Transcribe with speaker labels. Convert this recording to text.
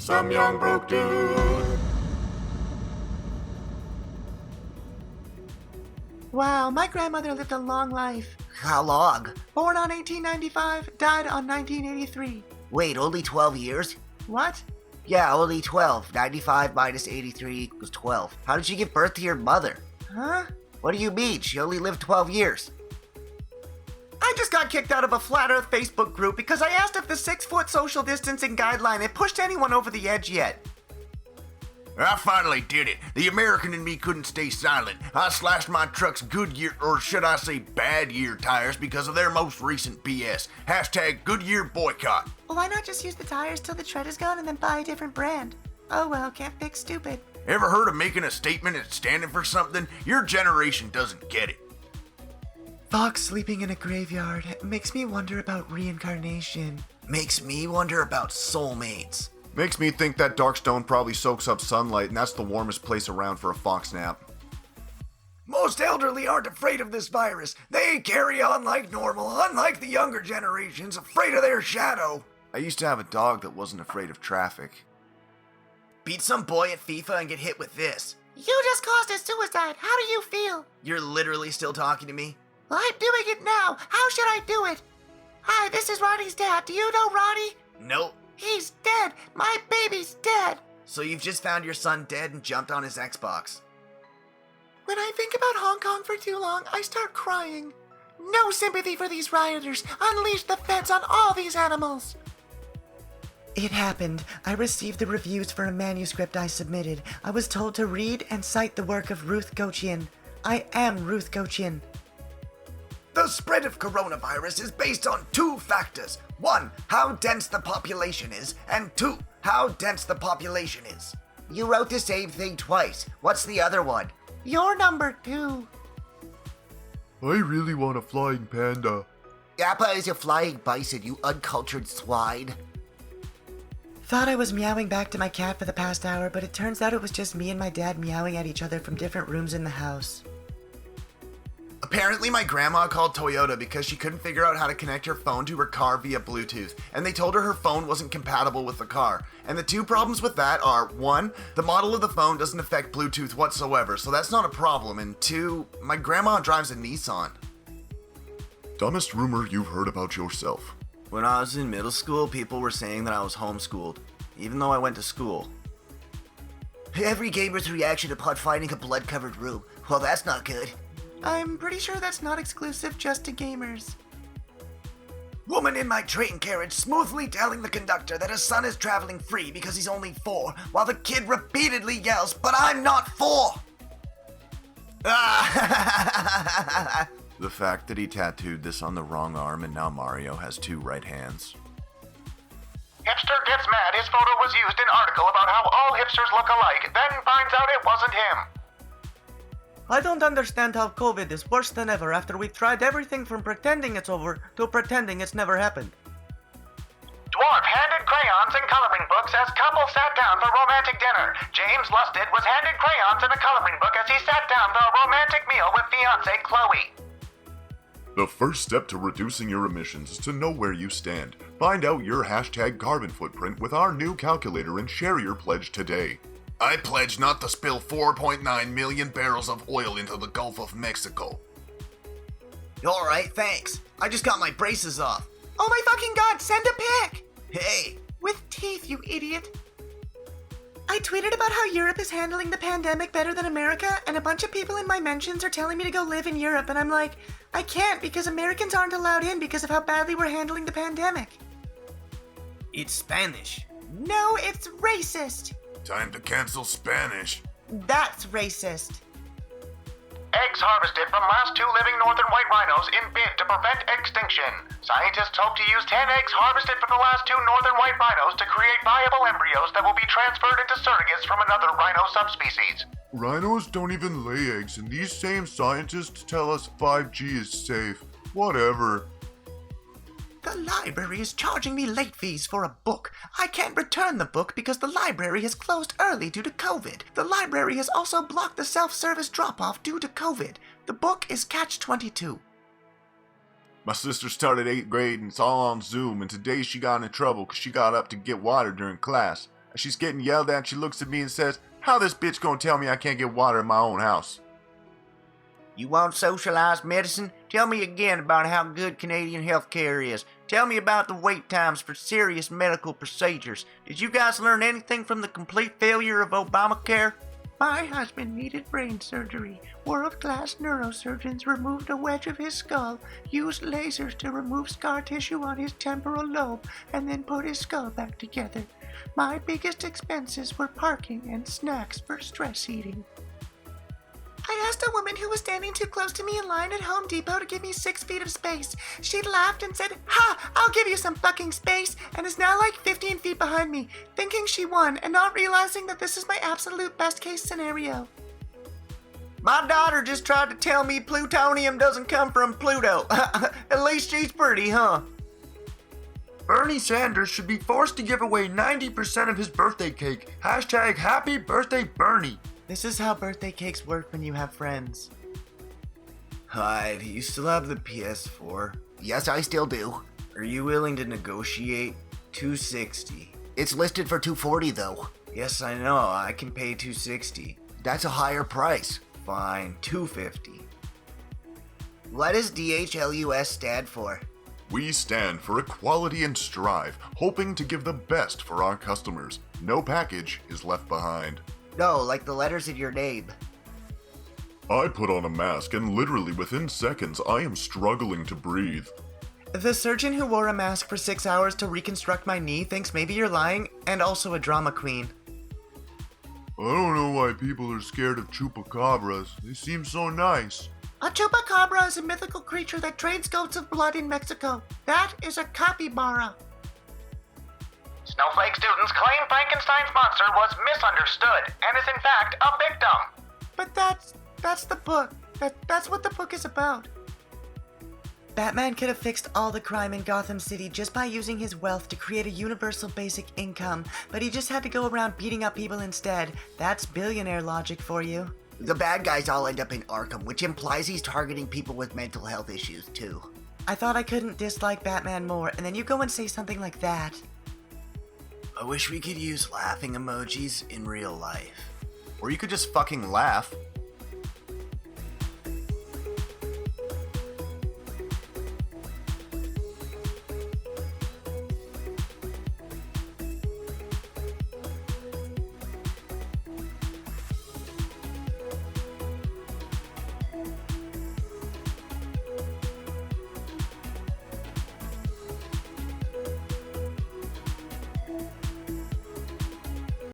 Speaker 1: some young broke dude.
Speaker 2: Wow, my grandmother lived a long life.
Speaker 3: How long?
Speaker 2: Born on 1895, died on 1983.
Speaker 3: Wait, only 12 years?
Speaker 2: What?
Speaker 3: Yeah, only 12. 95 minus 83 equals 12. How did she give birth to your mother?
Speaker 2: Huh?
Speaker 3: What do you mean? She only lived 12 years.
Speaker 2: I just got kicked out of a Flat Earth Facebook group because I asked if the 6-foot social distancing guideline had pushed anyone over the edge yet.
Speaker 1: I finally did it. The American in me couldn't stay silent. I slashed my truck's Goodyear, or should I say bad year tires because of their most recent BS. Hashtag Goodyear boycott.
Speaker 2: Well, why not just use the tires till the tread is gone and then buy a different brand? Oh well, can't fix stupid.
Speaker 1: Ever heard of making a statement and standing for something? Your generation doesn't get it.
Speaker 2: Fox sleeping in a graveyard makes me wonder about reincarnation.
Speaker 3: Makes me wonder about soulmates.
Speaker 4: Makes me think that Darkstone probably soaks up sunlight, and that's the warmest place around for a fox nap.
Speaker 1: Most elderly aren't afraid of this virus. They carry on like normal, unlike the younger generations, afraid of their shadow.
Speaker 4: I used to have a dog that wasn't afraid of traffic.
Speaker 3: Beat some boy at FIFA and get hit with this.
Speaker 2: You just caused a suicide. How do you feel?
Speaker 3: You're literally still talking to me?
Speaker 2: Well, I'm doing it now. How should I do it? Hi, this is Ronnie's dad. Do you know Ronnie?
Speaker 3: Nope.
Speaker 2: He's dead. My baby's dead.
Speaker 3: So you've just found your son dead and jumped on his Xbox.
Speaker 2: When I think about Hong Kong for too long, I start crying. No sympathy for these rioters. Unleash the feds on all these animals. It happened. I received the reviews for a manuscript I submitted. I was told to read and cite the work of Ruth Gochian. I am Ruth Gochian.
Speaker 1: The spread of coronavirus is based on two factors. One, how dense the population is, and two, how dense the population is.
Speaker 3: You wrote the same thing twice. What's the other one?
Speaker 2: You're number 2.
Speaker 4: I really want a flying panda.
Speaker 3: Yappa is a flying bison, you uncultured swine.
Speaker 2: Thought I was meowing back to my cat for the past hour, but it turns out it was just me and my dad meowing at each other from different rooms in the house.
Speaker 4: Apparently my grandma called Toyota because she couldn't figure out how to connect her phone to her car via Bluetooth, and they told her phone wasn't compatible with the car. And the two problems with that are, 1, the model of the phone doesn't affect Bluetooth whatsoever, so that's not a problem, and 2, my grandma drives a Nissan. Dumbest rumor you've heard about yourself.
Speaker 3: When I was in middle school, people were saying that I was homeschooled, even though I went to school. Every gamer's reaction upon finding a blood-covered room. Well, that's not good.
Speaker 2: I'm pretty sure that's not exclusive just to gamers.
Speaker 1: Woman in my train carriage smoothly telling the conductor that her son is traveling free because he's only 4, while the kid repeatedly yells, "But I'm not 4!"
Speaker 4: The fact that he tattooed this on the wrong arm and now Mario has 2 right hands.
Speaker 5: Hipster gets mad his photo was used in article about how all hipsters look alike, then finds out it wasn't him.
Speaker 2: I don't understand how COVID is worse than ever after we tried everything from pretending it's over to pretending it's never happened.
Speaker 5: Dwarf handed crayons and coloring books as couple sat down for romantic dinner. James Lusted was handed crayons and a coloring book as he sat down for a romantic meal with fiancée Chloe.
Speaker 4: The first step to reducing your emissions is to know where you stand. Find out your hashtag carbon footprint with our new calculator and share your pledge today. I pledge not to spill 4.9 million barrels of oil into the Gulf of Mexico.
Speaker 3: Alright, thanks. I just got my braces off.
Speaker 2: Oh my fucking god, send a pic!
Speaker 3: Hey!
Speaker 2: With teeth, you idiot. I tweeted about how Europe is handling the pandemic better than America, and a bunch of people in my mentions are telling me to go live in Europe, and I'm like, I can't because Americans aren't allowed in because of how badly we're handling the pandemic.
Speaker 3: It's Spanish.
Speaker 2: No, it's racist.
Speaker 4: Time to cancel Spanish.
Speaker 2: That's racist.
Speaker 5: Eggs harvested from last 2 living northern white rhinos in bid to prevent extinction. Scientists hope to use 10 eggs harvested from the last 2 northern white rhinos to create viable embryos that will be transferred into surrogates from another rhino subspecies.
Speaker 4: Rhinos don't even lay eggs, and these same scientists tell us 5G is safe. Whatever.
Speaker 2: The library is charging me late fees for a book. I can't return the book because the library has closed early due to COVID. The library has also blocked the self-service drop-off due to COVID. The book is Catch-22.
Speaker 4: My sister started 8th grade and it's all on Zoom, and today she got in trouble because she got up to get water during class.
Speaker 6: she's getting yelled at, she looks at me and says, "How this bitch gonna tell me I can't get water in my own house?"
Speaker 3: You want socialized medicine? Tell me again about how good Canadian healthcare is. Tell me about the wait times for serious medical procedures. Did you guys learn anything from the complete failure of Obamacare? My husband needed brain surgery. World-class neurosurgeons removed a wedge of his skull, used lasers to remove scar tissue on his temporal lobe, and then put his skull back together. My biggest expenses were parking and snacks for stress eating.
Speaker 2: I asked a woman who was standing too close to me in line at Home Depot to give me 6 feet of space. She laughed and said, "Ha, I'll give you some fucking space," and is now like 15 feet behind me, thinking she won and not realizing that this is my absolute best case scenario.
Speaker 3: My daughter just tried to tell me plutonium doesn't come from Pluto. At least she's pretty, huh?
Speaker 6: Bernie Sanders should be forced to give away 90% of his birthday cake. Hashtag Happy Birthday Bernie.
Speaker 3: This is how birthday cakes work when you have friends. Hi, do you still have the PS4?
Speaker 4: Yes, I still do.
Speaker 3: Are you willing to negotiate? $260.
Speaker 4: It's listed for $240 though.
Speaker 3: Yes, I know. I can pay $260.
Speaker 4: That's a higher price.
Speaker 3: Fine, $250.
Speaker 4: What does DHLUS stand for?
Speaker 6: We stand for equality and strive, hoping to give the best for our customers. No package is left behind.
Speaker 4: No, like the letters in your name.
Speaker 6: I put on a mask and literally within seconds I am struggling to breathe.
Speaker 3: The surgeon who wore a mask for 6 hours to reconstruct my knee thinks maybe you're lying, and also a drama queen.
Speaker 6: I don't know why people are scared of chupacabras. They seem so nice.
Speaker 2: A chupacabra is a mythical creature that trades goats of blood in Mexico. That is a capybara.
Speaker 5: Snowflake students claim Frankenstein's monster was misunderstood and is in fact a victim.
Speaker 2: But that's the book. That's what the book is about.
Speaker 3: Batman could have fixed all the crime in Gotham City just by using his wealth to create a universal basic income, but he just had to go around beating up people instead. That's billionaire logic for you.
Speaker 4: The bad guys all end up in Arkham, which implies he's targeting people with mental health issues too.
Speaker 3: I thought I couldn't dislike Batman more, and then you go and say something like that. I wish we could use laughing emojis in real life.
Speaker 6: Or you could just fucking laugh.